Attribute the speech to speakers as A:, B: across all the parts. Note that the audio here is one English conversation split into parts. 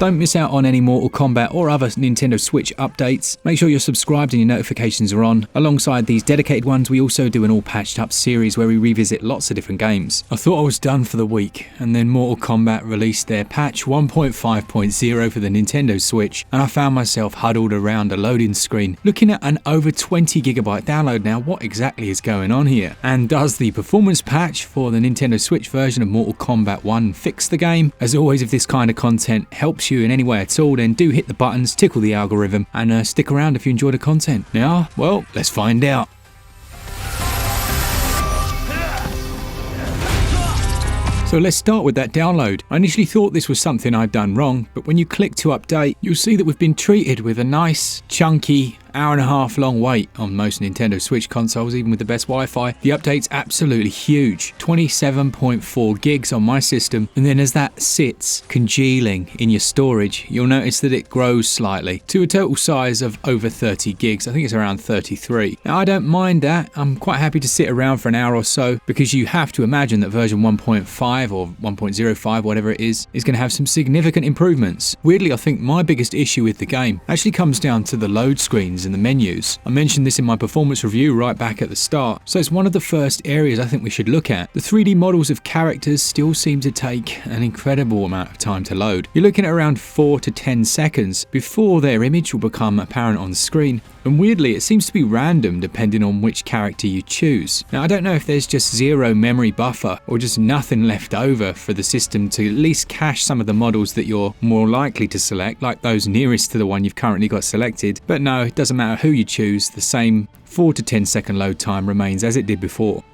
A: Don't miss out on any Mortal Kombat or other Nintendo Switch updates. Make sure you're subscribed and your notifications are on. Alongside these dedicated ones, we also do an all patched up series where we revisit lots of different games. I thought I was done for the week, and then Mortal Kombat released their patch 1.5.0 for the Nintendo Switch, and I found myself huddled around a loading screen, looking at an over 20GB download. Now, what exactly is going on here? And does the performance patch for the Nintendo Switch version of Mortal Kombat 1 fix the game? As always, if this kind of content helps you in any way at all, then do hit the buttons, tickle the algorithm, and stick around if you enjoy the content. Now, well, let's find out. So let's start with that download. I initially thought this was something I'd done wrong, but when you click to update, you'll see that we've been treated with a nice, chunky, hour-and-a-half long wait on most Nintendo Switch consoles, even with the best Wi-Fi. The update's absolutely huge, 27.4 gigs on my system, and then as that sits congealing in your storage, you'll notice that it grows slightly to a total size of over 30 gigs. I think it's around 33. Now, I don't mind that. I'm quite happy to sit around for an hour or so, because you have to imagine that version 1.5 or 1.05, whatever it is going to have some significant improvements. Weirdly, I think my biggest issue with the game actually comes down to the load screens and the menus. I mentioned this in my performance review right back at the start, so it's one of the first areas I think we should look at. The 3D models of characters still seem to take an incredible amount of time to load. You're looking at around 4 to 10 seconds before their image will become apparent on the screen, and weirdly it seems to be random depending on which character you choose. Now, I don't know if there's just zero memory buffer or just nothing left over for the system to at least cache some of the models that you're more likely to select, like those nearest to the one you've currently got selected. But no, it doesn't matter who you choose, the same 4 to 10 second load time remains as it did before.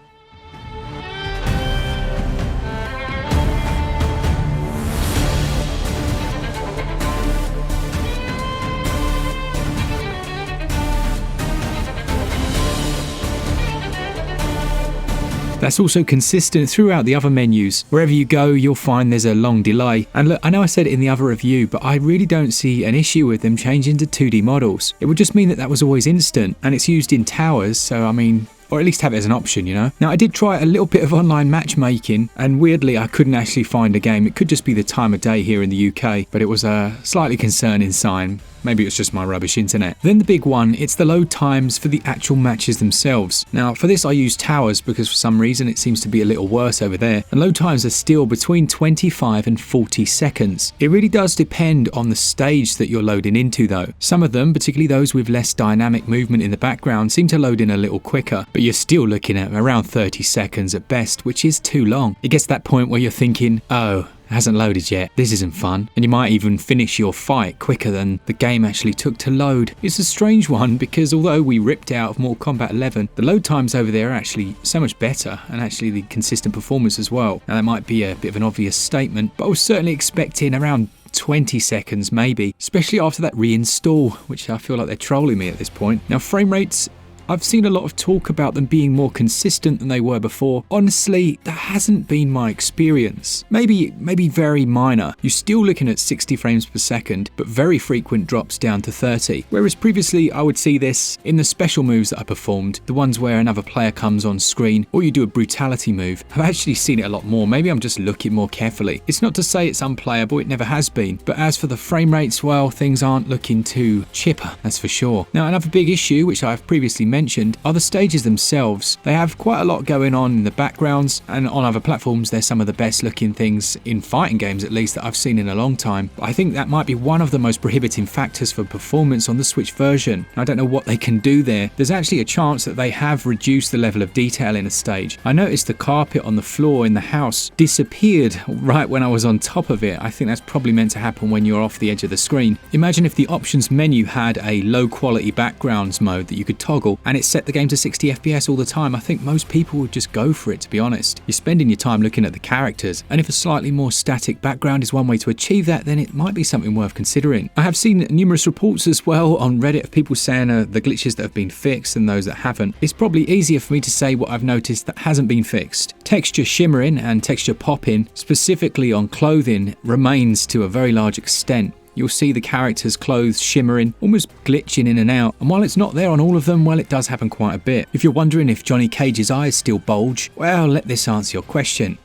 A: That's also consistent throughout the other menus. Wherever you go, you'll find there's a long delay. And look, I know I said it in the other review, but I really don't see an issue with them changing to 2D models. It would just mean that that was always instant, and it's used in towers, so I mean, or at least have it as an option, you know. Now, I did try a little bit of online matchmaking, and weirdly I couldn't actually find a game. It could just be the time of day here in the UK, but it was a slightly concerning sign. Maybe it's just my rubbish internet. Then the big one, it's the load times for the actual matches themselves. Now, for this I use towers because for some reason it seems to be a little worse over there, and load times are still between 25 and 40 seconds. It really does depend on the stage that you're loading into though. Some of them, particularly those with less dynamic movement in the background, seem to load in a little quicker, but you're still looking at around 30 seconds at best, which is too long. It gets to that point where you're thinking, oh, hasn't loaded yet, this isn't fun, and you might even finish your fight quicker than the game actually took to load. It's a strange one because although we ripped out of Mortal Kombat 11, the load times over there are actually so much better, and actually the consistent performance as well. Now, that might be a bit of an obvious statement, but I was certainly expecting around 20 seconds maybe, especially after that reinstall, which I feel like they're trolling me at this point. Now, frame rates, I've seen a lot of talk about them being more consistent than they were before. Honestly, that hasn't been my experience. Maybe very minor. You're still looking at 60 frames per second, but very frequent drops down to 30. Whereas previously I would see this in the special moves that I performed, the ones where another player comes on screen, or you do a brutality move. I've actually seen it a lot more. Maybe I'm just looking more carefully. It's not to say it's unplayable, it never has been. But as for the frame rates, well, things aren't looking too chipper, that's for sure. Now, another big issue, which I've previously mentioned, are the stages themselves. They have quite a lot going on in the backgrounds, and on other platforms they're some of the best looking things in fighting games, at least, that I've seen in a long time. But I think that might be one of the most prohibiting factors for performance on the Switch version. I don't know what they can do there. There's actually a chance that they have reduced the level of detail in a stage. I noticed the carpet on the floor in the house disappeared right when I was on top of it. I think that's probably meant to happen when you're off the edge of the screen. Imagine if the options menu had a low quality backgrounds mode that you could toggle, and it set the game to 60 FPS all the time. I think most people would just go for it, to be honest. You're spending your time looking at the characters, and if a slightly more static background is one way to achieve that, then it might be something worth considering. I have seen numerous reports as well on Reddit of people saying the glitches that have been fixed and those that haven't. It's probably easier for me to say what I've noticed that hasn't been fixed. Texture shimmering and texture popping, specifically on clothing, remains to a very large extent. You'll see the characters' clothes shimmering, almost glitching in and out, and while it's not there on all of them, well, it does happen quite a bit. If you're wondering if Johnny Cage's eyes still bulge, well, let this answer your question.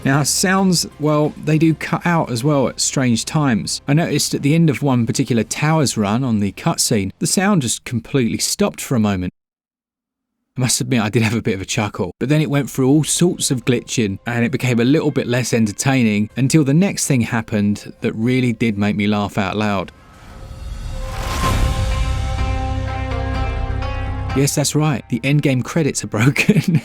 A: Now sounds, well, they do cut out as well at strange times. I noticed at the end of one particular tower's run on the cutscene, the sound just completely stopped for a moment. I must admit I did have a bit of a chuckle, but then it went through all sorts of glitching and it became a little bit less entertaining until the next thing happened that really did make me laugh out loud. Yes, that's right, the endgame credits are broken.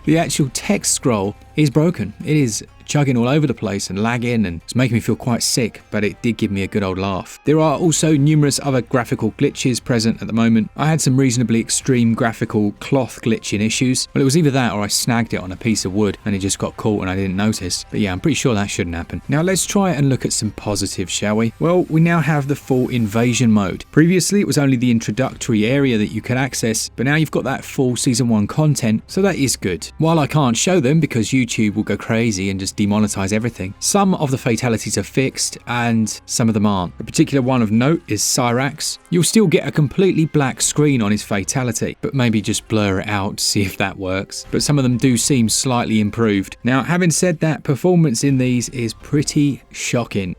A: The actual text scroll is broken. It is chugging all over the place and lagging, and it's making me feel quite sick, but it did give me a good old laugh. There are also numerous other graphical glitches present at the moment. I had some reasonably extreme graphical cloth glitching issues. Well, it was either that or I snagged it on a piece of wood and it just got caught and I didn't notice. But yeah, I'm pretty sure that shouldn't happen. Now let's try and look at some positives, shall we? Well, we now have the full invasion mode. Previously, it was only the introductory area that you could access, but now you've got that full Season 1 content, so that is good. While I can't show them because YouTube will go crazy and just demonetize everything, some of the fatalities are fixed and some of them aren't. A particular one of note is Cyrax. You'll still get a completely black screen on his fatality, but maybe just blur it out to see if that works. But some of them do seem slightly improved. Now, having said that, performance in these is pretty shocking.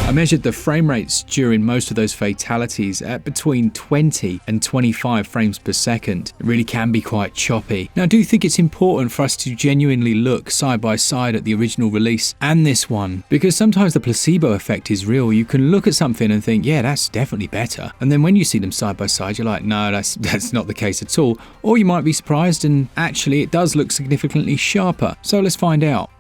A: I measured the frame rates during most of those fatalities at between 20 and 25 frames per second. It really can be quite choppy. Now I do think it's important for us to genuinely look side by side at the original release and this one, because sometimes the placebo effect is real. You can look at something and think, yeah, that's definitely better. And then when you see them side by side, you're like, no, that's not the case at all. Or you might be surprised and actually it does look significantly sharper. So let's find out.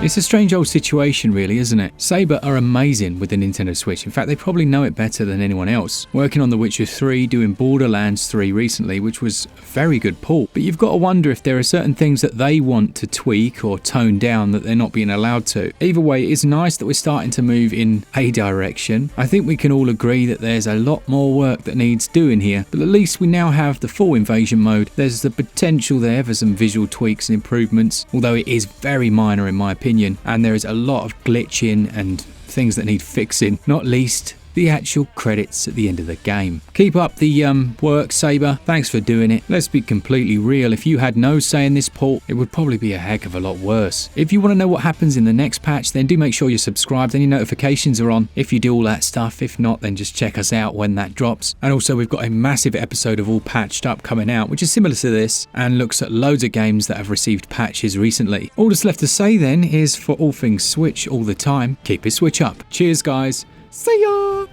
A: It's a strange old situation really, isn't it? Saber are amazing with the Nintendo Switch. In fact, they probably know it better than anyone else. Working on The Witcher 3, doing Borderlands 3 recently, which was a very good port. But you've got to wonder if there are certain things that they want to tweak or tone down that they're not being allowed to. Either way, it's nice that we're starting to move in a direction. I think we can all agree that there's a lot more work that needs doing here, but at least we now have the full invasion mode. There's the potential there for some visual tweaks and improvements, although it is very minor in my opinion. And there is a lot of glitching and things that need fixing, not least the actual credits at the end of the game. Keep up the work, Saber. Thanks for doing it. Let's be completely real. If you had no say in this port, it would probably be a heck of a lot worse. If you want to know what happens in the next patch, then do make sure you're subscribed and your notifications are on if you do all that stuff. If not, then just check us out when that drops. And also, we've got a massive episode of All Patched Up coming out, which is similar to this and looks at loads of games that have received patches recently. All that's left to say then is, for all things Switch all the time, keep it Switch up. Cheers, guys. See ya!